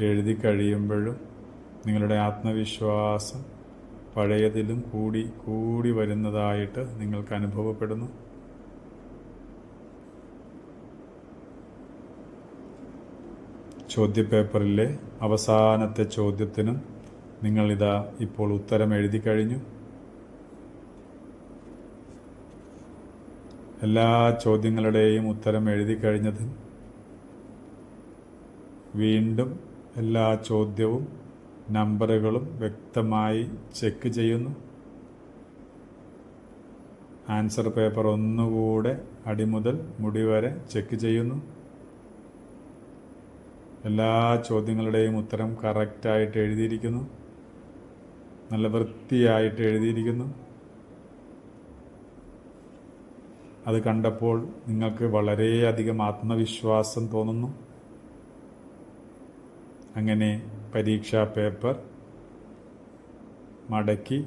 എഴുതി കഴിയുമ്പോഴും നിങ്ങളുടെ ആത്മവിശ്വാസം പഴയതിലും കൂടി കൂടി വരുന്നതായിട്ട് നിങ്ങൾക്ക് അനുഭവപ്പെടുന്നു. ചോദ്യപേപ്പറിലെ അവസാനത്തെ ചോദ്യത്തിനും നിങ്ങളിതാ ഇപ്പോൾ ഉത്തരം എഴുതി കഴിഞ്ഞു. എല്ലാ ചോദ്യങ്ങളുടെയും ഉത്തരം എഴുതി കഴിഞ്ഞതിൽ വീണ്ടും എല്ലാ ചോദ്യവും നമ്പറുകളും വ്യക്തമായി ചെക്ക് ചെയ്യുന്നു. ആൻസർ പേപ്പർ ഒന്നുകൂടെ അടിമുതൽ മുടി വരെ ചെക്ക് ചെയ്യുന്നു. എല്ലാ ചോദ്യങ്ങളുടെയും ഉത്തരം കറക്റ്റായിട്ട് എഴുതിയിരിക്കുന്നു, നല്ല വൃത്തിയായിട്ട് എഴുതിയിരിക്കുന്നു. അത് കണ്ടപ്പോൾ നിങ്ങൾക്ക് വളരെയധികം ആത്മവിശ്വാസം തോന്നുന്നു. അങ്ങനെ പരീക്ഷാ പേപ്പർ മടക്കി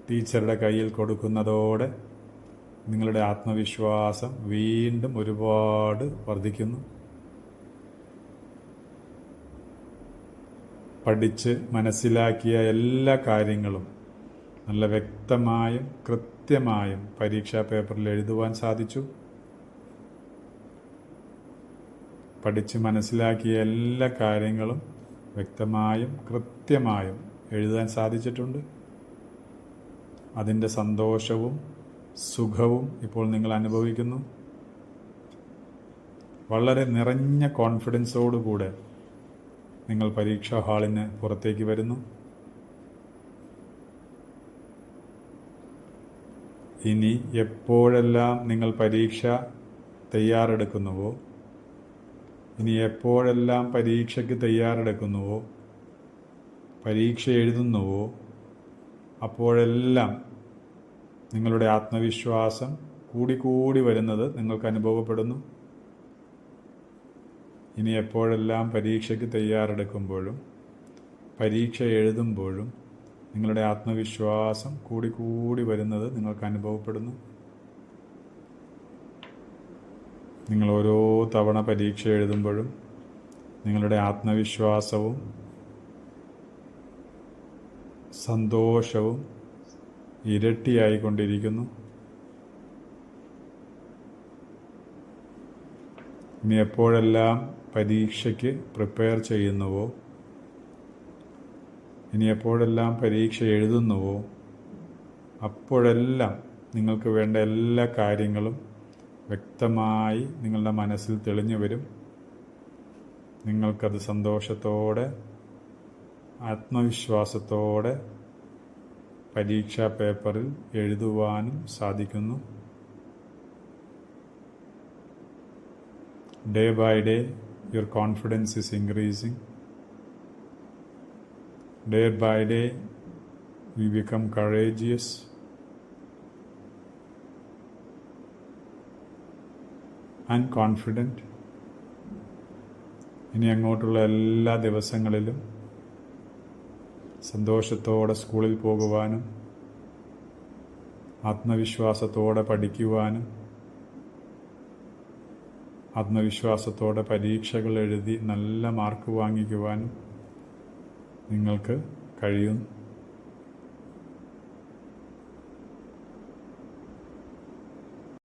ടീച്ചറുടെ കയ്യിൽ കൊടുക്കുന്നതോടെ നിങ്ങളുടെ ആത്മവിശ്വാസം വീണ്ടും ഒരുപാട് വർദ്ധിക്കുന്നു. പഠിച്ച് മനസ്സിലാക്കിയ എല്ലാ കാര്യങ്ങളും നല്ല വ്യക്തമായും കൃത്യമായും പരീക്ഷാ പേപ്പറിൽ എഴുതുവാൻ സാധിച്ചു. പഠിച്ച് മനസ്സിലാക്കിയ എല്ലാ കാര്യങ്ങളും വ്യക്തമായും കൃത്യമായും എഴുതാൻ സാധിച്ചിട്ടുണ്ട്. അതിൻ്റെ സന്തോഷവും സുഖവും ഇപ്പോൾ നിങ്ങൾ അനുഭവിക്കുന്നു. വളരെ നിറഞ്ഞ കോൺഫിഡൻസോടുകൂടെ നിങ്ങൾ പരീക്ഷാ ഹാളിന് പുറത്തേക്ക് വരുന്നു. ഇനി എപ്പോഴെല്ലാം നിങ്ങൾ പരീക്ഷ തയ്യാറെടുക്കുന്നുവോ, ഇനി എപ്പോഴെല്ലാം പരീക്ഷയ്ക്ക് തയ്യാറെടുക്കുന്നുവോ, പരീക്ഷ എഴുതുന്നുവോ, അപ്പോഴെല്ലാം നിങ്ങളുടെ ആത്മവിശ്വാസം കൂടിക്കൂടി വരുന്നത് നിങ്ങൾക്ക് അനുഭവപ്പെടുന്നു. ഇനി എപ്പോഴെല്ലാം പരീക്ഷയ്ക്ക് തയ്യാറെടുക്കുമ്പോഴും പരീക്ഷ എഴുതുമ്പോഴും നിങ്ങളുടെ ആത്മവിശ്വാസം കൂടിക്കൂടി വരുന്നത് നിങ്ങൾക്ക് അനുഭവപ്പെടുന്നു. നിങ്ങൾ ഓരോ തവണ പരീക്ഷ എഴുതുമ്പോഴും നിങ്ങളുടെ ആത്മവിശ്വാസവും സന്തോഷവും ഇരട്ടിയായിക്കൊണ്ടിരിക്കുന്നു. ഇനി എപ്പോഴെല്ലാം പരീക്ഷയ്ക്ക് പ്രിപ്പയർ ചെയ്യുന്നുവോ, ഇനി എപ്പോഴെല്ലാം പരീക്ഷ എഴുതുന്നുവോ, അപ്പോഴെല്ലാം നിങ്ങൾക്ക് വേണ്ട എല്ലാ കാര്യങ്ങളും വ്യക്തമായി നിങ്ങളുടെ മനസ്സിൽ തെളിഞ്ഞു വരും. നിങ്ങൾക്കത് സന്തോഷത്തോടെ ആത്മവിശ്വാസത്തോടെ പരീക്ഷാ പേപ്പറിൽ എഴുതുവാനും സാധിക്കുന്നു. Day by day, your confidence is increasing. Day by day, we become courageous. And confident. ഇനി അങ്ങോട്ടുള്ള എല്ലാ ദിവസങ്ങളിലും സന്തോഷത്തോടെ സ്കൂളിൽ പോകുവാനും ആത്മവിശ്വാസത്തോടെ പഠിക്കുവാനും ആത്മവിശ്വാസത്തോടെ പരീക്ഷകൾ എഴുതി നല്ല മാർക്ക് വാങ്ങിക്കുവാനും നിങ്ങൾക്ക് കഴിയും.